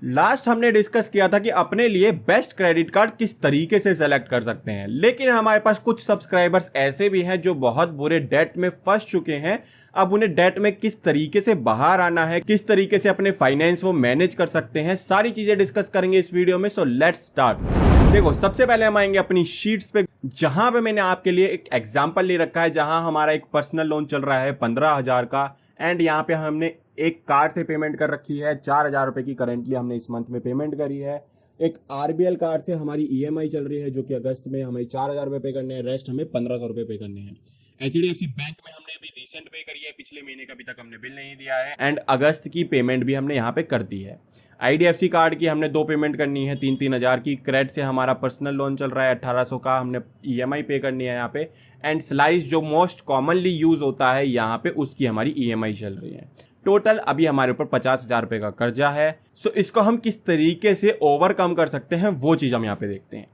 Last हमने discuss किया था कि अपने लिए बेस्ट क्रेडिट कार्ड किस तरीके से सेलेक्ट कर सकते हैं, लेकिन हमारे पास कुछ सब्सक्राइबर्स ऐसे भी हैं जो बहुत बुरे डेट में फंस चुके हैं। अब उन्हें डेट में किस तरीके से बाहर आना है, किस तरीके से अपने फाइनेंस वो मैनेज कर सकते हैं, सारी चीजें डिस्कस करेंगे इस वीडियो में। So let's start. देखो, सबसे पहले हम आएंगे अपनी शीट्स पे, जहां पे मैंने आपके लिए एक एग्जांपल ले रखा है, जहां हमारा एक पर्सनल लोन चल रहा है 15,000 का, एंड यहाँ पे हमने एक कार्ड से पेमेंट कर रखी है 4,000 रुपए की। करेंटली हमने इस मंथ में पेमेंट करी है। एक आरबीएल कार्ड से हमारी ईएमआई चल रही है, जो कि अगस्त में हमें 4,000 रुपए पे करने हैं, रेस्ट हमें 1,500 रुपए पे करने हैं। एचडीएफसी बैंक में हमने अभी रिसेंट पे करी है, पिछले महीने का अभी तक हमने बिल नहीं दिया है, एंड अगस्त की पेमेंट भी हमने यहाँ पे कर दी है। आईडीएफसी कार्ड की हमने 2 पेमेंट करनी है 3-3 हज़ार की। क्रेड से हमारा पर्सनल लोन चल रहा है 1,800 का, हमने ईएमआई पे करनी है यहाँ पे। एंड स्लाइस जो मोस्ट कॉमनली यूज होता है यहाँ पे, उसकी हमारी ईएमआई चल रही है। टोटल अभी हमारे ऊपर 50,000 रुपए का कर्जा है। सो इसको हम किस तरीके से ओवरकम कर सकते हैं वो चीज़ हम यहाँ पे देखते हैं।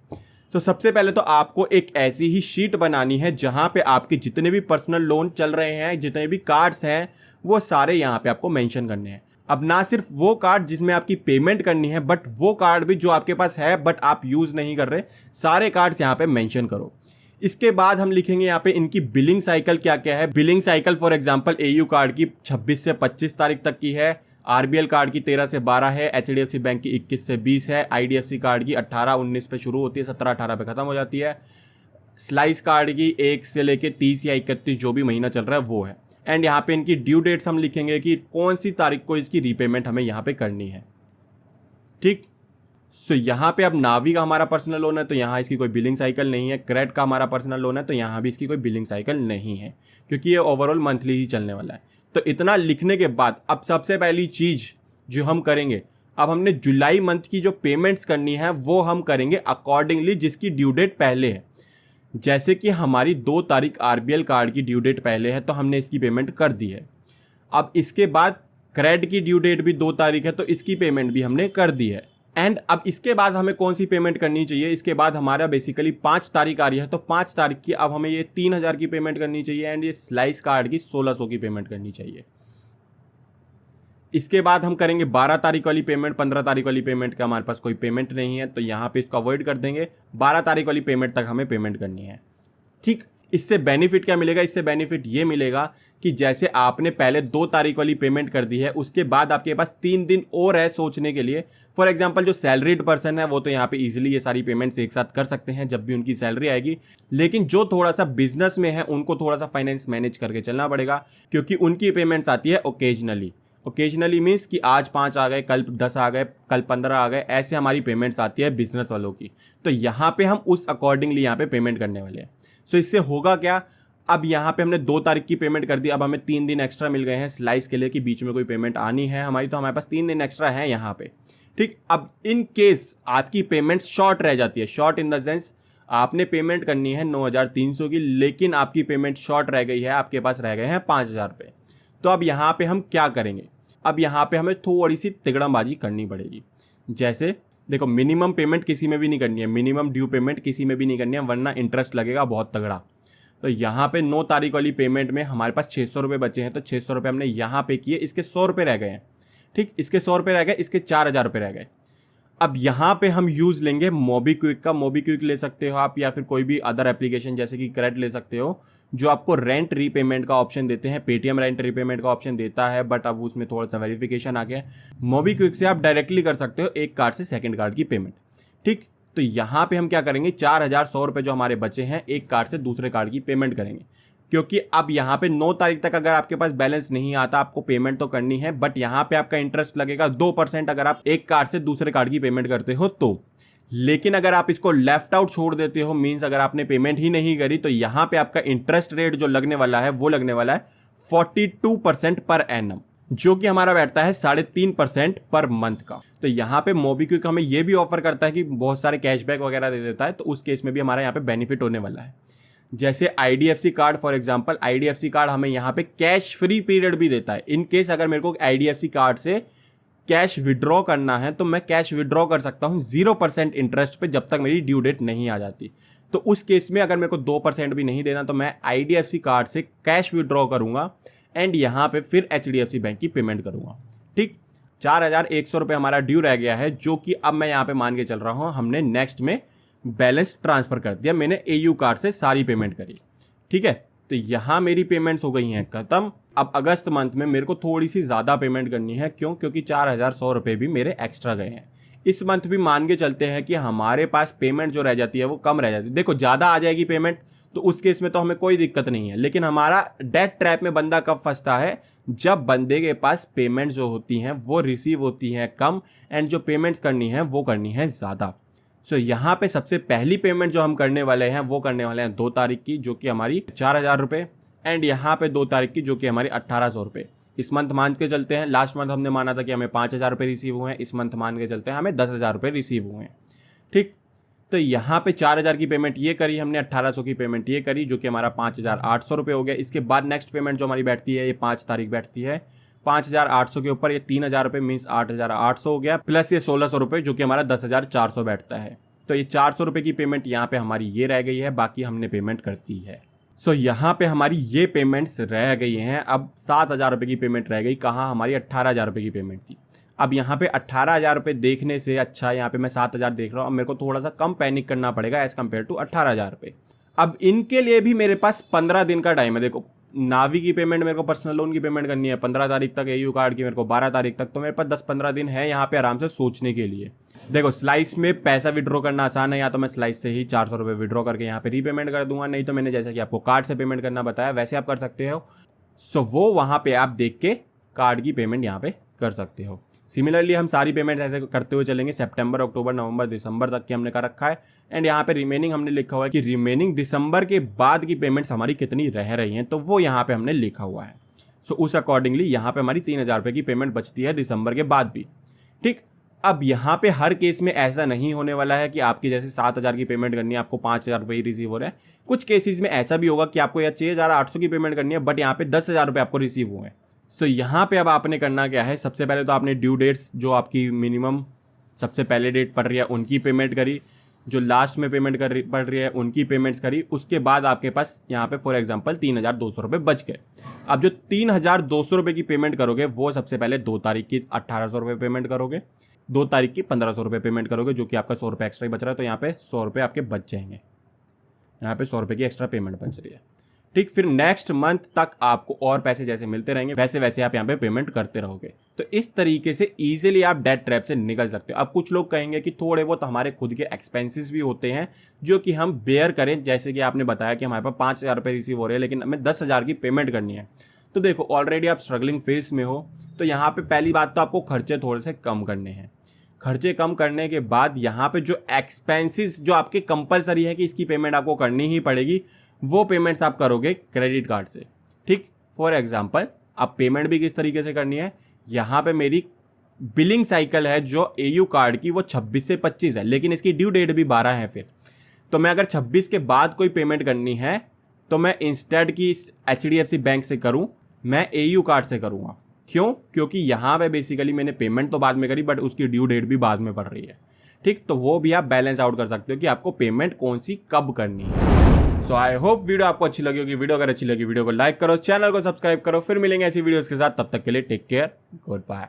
तो सबसे पहले तो आपको एक ऐसी ही शीट बनानी है जहां पे आपके जितने भी पर्सनल लोन चल रहे हैं, जितने भी कार्ड्स हैं, वो सारे यहाँ पे आपको मेंशन करने हैं। अब ना सिर्फ वो कार्ड जिसमें आपकी पेमेंट करनी है, बट वो कार्ड भी जो आपके पास है बट आप यूज नहीं कर रहे, सारे कार्ड्स यहाँ पे मेंशन करो। इसके बाद हम लिखेंगे यहाँ पे इनकी बिलिंग साइकिल क्या क्या है। Billing cycle for example AU card की 26 से 25 तारीख तक की है, आरबीएल कार्ड की 13 से 12 है, एचडीएफसी बैंक की 21 से 20 है, आईडीएफसी कार्ड की 18-19 पे शुरू होती है, 17-18 पे खत्म हो जाती है, स्लाइस कार्ड की 1 से लेके 30 या 31 जो भी महीना चल रहा है वो है। एंड यहाँ पे इनकी ड्यू डेट्स हम लिखेंगे कि कौन सी तारीख को इसकी रीपेमेंट हमें यहाँ पे करनी है। ठीक। सो यहाँ पे अब नावी का हमारा पर्सनल लोन है तो यहाँ इसकी कोई बिलिंग साइकिल नहीं है। क्रेड का हमारा पर्सनल लोन है तो यहाँ भी इसकी कोई बिलिंग साइकिल नहीं है, क्योंकि ये ओवरऑल मंथली ही चलने वाला है। तो इतना लिखने के बाद अब सबसे पहली चीज़ जो हम करेंगे, अब हमने जुलाई मंथ की जो पेमेंट्स करनी है वो हम करेंगे अकॉर्डिंगली जिसकी ड्यू डेट पहले है। जैसे कि हमारी 2 तारीख आरबीएल कार्ड की ड्यू डेट पहले है तो हमने इसकी पेमेंट कर दी है। अब इसके बाद क्रेड की ड्यू डेट भी 2 तारीख है तो इसकी पेमेंट भी हमने कर दी है। एंड अब इसके बाद हमें कौन सी पेमेंट करनी चाहिए, इसके बाद हमारा बेसिकली 5 तारीख आ रही है तो 5 तारीख की अब हमें ये 3,000 की पेमेंट करनी चाहिए, एंड ये स्लाइस कार्ड की 1,600 की पेमेंट करनी चाहिए। इसके बाद हम करेंगे 12 तारीख वाली पेमेंट। 15 तारीख वाली पेमेंट का हमारे पास कोई पेमेंट नहीं है तो यहाँ पे इसको अवॉइड कर देंगे। 12 तारीख वाली पेमेंट तक हमें पेमेंट करनी है। ठीक। इससे बेनिफिट क्या मिलेगा, इससे बेनिफिट ये मिलेगा कि जैसे आपने पहले 2 तारीख वाली पेमेंट कर दी है, उसके बाद आपके पास 3 दिन और है सोचने के लिए। फॉर एग्जांपल जो सैलरीड पर्सन है वो तो यहाँ पे इजीली ये सारी पेमेंट्स एक साथ कर सकते हैं जब भी उनकी सैलरी आएगी, लेकिन जो थोड़ा सा बिजनेस में है उनको थोड़ा सा फाइनेंस मैनेज करके चलना पड़ेगा, क्योंकि उनकी पेमेंट्स आती है ओकेजनली। ओकेजनली मीन्स कि आज 5 आ गए, कल 10 आ गए, कल 15 आ गए, ऐसे हमारी पेमेंट्स आती है बिजनेस वालों की। तो यहाँ पे हम उस अकॉर्डिंगली यहाँ पे पेमेंट करने वाले हैं। सो इससे होगा क्या, अब यहाँ पे हमने 2 तारीख की पेमेंट कर दी, अब हमें 3 दिन एक्स्ट्रा मिल गए हैं स्लाइस के लिए कि बीच में कोई पेमेंट आनी है हमारी, तो हमारे पास 3 दिन एक्स्ट्रा है यहाँ पे। ठीक। अब इन केस आपकी पेमेंट शॉर्ट रह जाती है, शॉर्ट इन द सेंस आपने पेमेंट करनी है 9,300 की, लेकिन आपकी पेमेंट शॉर्ट रह गई है, आपके पास रह गए हैं 5,000 रुपये। तो अब यहाँ पे हम क्या करेंगे, अब यहाँ पे हमें थोड़ी सी तिगड़मबाजी करनी पड़ेगी। जैसे देखो, मिनिमम पेमेंट किसी में भी नहीं करनी है, मिनिमम ड्यू पेमेंट किसी में भी नहीं करनी है, वरना इंटरेस्ट लगेगा बहुत तगड़ा। तो यहाँ पे 9 तारीख वाली पेमेंट में हमारे पास 600 रुपये बचे हैं, तो 600 रुपये हमने यहाँ पे किए, इसके 100 रुपये रह गए हैं। ठीक। इसके 100 रुपये रह गए, इसके 4,000 रुपये रह गए। अब यहाँ पे हम यूज़ लेंगे मोबीक्विक का। मोबीक्विक ले सकते हो आप, या फिर कोई भी अदर एप्लीकेशन जैसे कि क्रेड ले सकते हो, जो आपको रेंट रीपेमेंट का ऑप्शन देते हैं। पेटीएम रेंट रीपेमेंट का ऑप्शन देता है, बट अब उसमें थोड़ा सा वेरिफिकेशन आ गया है। मोबीक्विक से आप डायरेक्टली कर सकते हो एक कार्ड से सेकंड कार्ड की पेमेंट। ठीक। तो यहाँ पे हम क्या करेंगे, 4,100 रुपये जो हमारे बचे हैं एक कार्ड से दूसरे कार्ड की पेमेंट करेंगे, क्योंकि अब यहाँ पे 9 तारीख तक अगर आपके पास बैलेंस नहीं आता, आपको पेमेंट तो करनी है, बट यहाँ पे आपका इंटरेस्ट लगेगा 2% अगर आप एक कार्ड से दूसरे कार्ड की पेमेंट करते हो तो। लेकिन अगर आप इसको लेफ्ट आउट छोड़ देते हो, मीन्स अगर आपने पेमेंट ही नहीं करी, तो यहाँ पे आपका इंटरेस्ट रेट जो लगने वाला है वो लगने वाला है 42% पर एनम, जो कि हमारा बैठता है 3.5% पर मंथ का। तो यहाँ पे मोबीक्विक हमें ये भी ऑफर करता है कि बहुत सारे कैशबैक वगैरह दे देता है, तो उस केस में भी हमारा यहाँ पे बेनिफिट होने वाला है। जैसे IDFC card for example, IDFC card हमें यहाँ पे कैश फ्री पीरियड भी देता है। इन केस अगर मेरे को आईडीएफसी कार्ड से कैश विड्रॉ करना है तो मैं कैश विड्रॉ कर सकता हूँ 0% इंटरेस्ट पे, जब तक मेरी ड्यू डेट नहीं आ जाती। तो उस केस में अगर मेरे को 2% भी नहीं देना तो मैं आईडीएफसी कार्ड से कैश विड्रॉ करूँगा, एंड यहाँ पे फिर एचडीएफसी बैंक की पेमेंट करूँगा। ठीक। 4,100 रुपये हमारा ड्यू रह गया है, जो कि अब मैं यहाँ पे मान के चल रहा हूँ हमने नेक्स्ट में बैलेंस ट्रांसफ़र कर दिया, मैंने AU कार्ड से सारी पेमेंट करी। ठीक है, तो यहाँ मेरी पेमेंट्स हो गई हैं खत्म। अब अगस्त मंथ में मेरे को थोड़ी सी ज़्यादा पेमेंट करनी है, क्यों? क्योंकि 4,100 रुपये भी मेरे एक्स्ट्रा गए हैं। इस मंथ भी मान के चलते हैं कि हमारे पास पेमेंट जो रह जाती है वो कम रह जाती है। देखो ज़्यादा आ जाएगी पेमेंट तो उस केस में तो हमें कोई दिक्कत नहीं है, लेकिन हमारा डेट ट्रैप में बंदा कब फंसता है? जब बंदे के पास पेमेंट जो होती हैं वो रिसीव होती हैं कम, एंड जो पेमेंट्स करनी है वो करनी है ज़्यादा। सो यहाँ पे सबसे पहली पेमेंट जो हम करने वाले हैं वो करने वाले हैं 2 तारीख की, जो कि हमारी 4,000 रुपये, एंड यहाँ पे 2 तारीख की जो कि हमारी 1,800 रुपये। इस मंथ मान के चलते हैं, लास्ट मंथ हमने माना था कि हमें 5,000 रुपये रिसीव हुए हैं, इस मंथ मान के चलते हैं हमें 10,000 रुपये रिसीव हुए हैं। ठीक, तो यहाँ पे 4,000 की पेमेंट ये करी हमने, 1,800 की पेमेंट ये करी, जो कि हमारा 5,800 रुपये हो गया। इसके बाद नेक्स्ट पेमेंट जो हमारी बैठती है ये 5 तारीख बैठती है। 5,800 के ऊपर ये 3,000 रुपये मीन्स 8,800 हो गया, प्लस ये 1,600 रुपये जो कि हमारा 10,400 बैठता है। तो ये 400 रुपये की पेमेंट यहाँ पे हमारी ये रह गई है, बाकी हमने पेमेंट करती है। सो यहाँ पे हमारी ये पेमेंट्स रह गई हैं। अब 7,000 रुपये की पेमेंट रह गई, कहाँ? हमारी 18,000 रुपये की पेमेंट थी। अब यहाँ पे 18,000 रुपये देखने से अच्छा यहाँ पे मैं 7,000 देख रहा हूँ। अब मेरे को थोड़ा सा कम पैनिक करना पड़ेगा एज़ कम्पेयर टू 18,000 रुपये। अब इनके लिए भी मेरे पास 15 दिन का टाइम है। देखो, नावी की पेमेंट मेरे को पर्सनल लोन की पेमेंट करनी है 15 तारीख तक, AU कार्ड की मेरे को 12 तारीख तक, तो मेरे पास 10-15 दिन है यहाँ पे आराम से सोचने के लिए। देखो, स्लाइस में पैसा विड्रॉ करना आसान है, या तो मैं स्लाइस से ही 400 रुपये विड्रॉ करके यहाँ पे रीपेमेंट कर दूंगा, नहीं तो मैंने जैसा कि आपको कार्ड से पेमेंट करना बताया वैसे आप कर सकते हो। सो वो वहाँ पे आप देख के कार्ड की पेमेंट यहाँ पे कर सकते हो। सिमिलरली हम सारी पेमेंट ऐसे करते हुए चलेंगे, सितंबर, अक्टूबर, नवंबर, दिसंबर तक की हमने कर रखा है, एंड यहाँ पे रिमेनिंग हमने लिखा हुआ है कि रिमेनिंग दिसंबर के बाद की पेमेंट्स हमारी कितनी रह रही हैं, तो वो यहाँ पे हमने लिखा हुआ है। सो उस अकॉर्डिंगली यहाँ पे हमारी 3,000 रुपये की पेमेंट बचती है दिसंबर के बाद भी। ठीक, अब यहाँ पे हर केस में ऐसा नहीं होने वाला है कि आपकी जैसे 7,000 की पेमेंट करनी है आपको 5,000 रुपये ही रिसीव हो रहा है। कुछ केसेस में ऐसा भी होगा कि आपको या 6,800 की पेमेंट करनी है, बट यहाँ पे 10,000 रुपये आपको रिसीव हुए हैं। सो यहाँ पे अब आपने करना क्या है? सबसे पहले तो आपने ड्यू डेट्स जो आपकी मिनिमम सबसे पहले डेट पड़ रही है उनकी पेमेंट करी, जो लास्ट में पेमेंट पड़ रही है उनकी पेमेंट्स करी। उसके बाद आपके पास यहाँ पे फॉर एग्जांपल 3,200 रुपये बच गए। अब जो 3,200 रुपये की पेमेंट करोगे वो सबसे पहले 2 तारीख की 1,800 रुपये पेमेंट करोगे, 2 तारीख की 1,500 रुपये पेमेंट करोगे, जो कि आपका 100 रुपये एक्स्ट्रा बच रहा है, तो यहाँ पे 100 रुपये आपके बच जाएंगे। यहाँ पे 100 रुपये की एक्स्ट्रा पेमेंट बच रही है। ठीक, फिर नेक्स्ट मंथ तक आपको और पैसे जैसे मिलते रहेंगे वैसे वैसे आप यहाँ पे पेमेंट करते रहोगे। तो इस तरीके से इजीली आप डेट ट्रैप से निकल सकते हो। अब कुछ लोग कहेंगे कि थोड़े बहुत हमारे खुद के एक्सपेंसेस भी होते हैं जो कि हम बेयर करें, जैसे कि आपने बताया कि हमारे पास 5,000 रुपये रिसीव हो रहे हैं लेकिन हमें 10,000 की पेमेंट करनी है। तो देखो, ऑलरेडी आप स्ट्रगलिंग फेज में हो, तो यहाँ पे पहली बात तो आपको खर्चे थोड़े से कम करने हैं। खर्चे कम करने के बाद यहाँ पे जो एक्सपेंसेस जो आपके कंपलसरी है कि इसकी पेमेंट आपको करनी ही पड़ेगी, वो पेमेंट्स आप करोगे क्रेडिट कार्ड से। ठीक, फॉर एग्जांपल अब पेमेंट भी किस तरीके से करनी है, यहाँ पे मेरी बिलिंग साइकिल है जो AU कार्ड की वो 26 से 25 है, लेकिन इसकी ड्यू डेट भी 12 है। फिर तो मैं अगर 26 के बाद कोई पेमेंट करनी है तो मैं इंस्टेड की HDFC बैंक से करूँ, मैं AU कार्ड से करूँगा। क्यों? क्योंकि यहाँ पे बेसिकली मैंने पेमेंट तो बाद में करी बट उसकी ड्यू डेट भी बाद में पड़ रही है। ठीक, तो वो भी आप बैलेंस आउट कर सकते हो कि आपको पेमेंट कौन सी कब करनी है। सो आई होप वीडियो आपको अच्छी लगी होगी। वीडियो अगर अच्छी लगी वीडियो को लाइक करो, चैनल को सब्सक्राइब करो। फिर मिलेंगे ऐसी वीडियोस के साथ, तब तक के लिए टेक केयर, गुड बाय।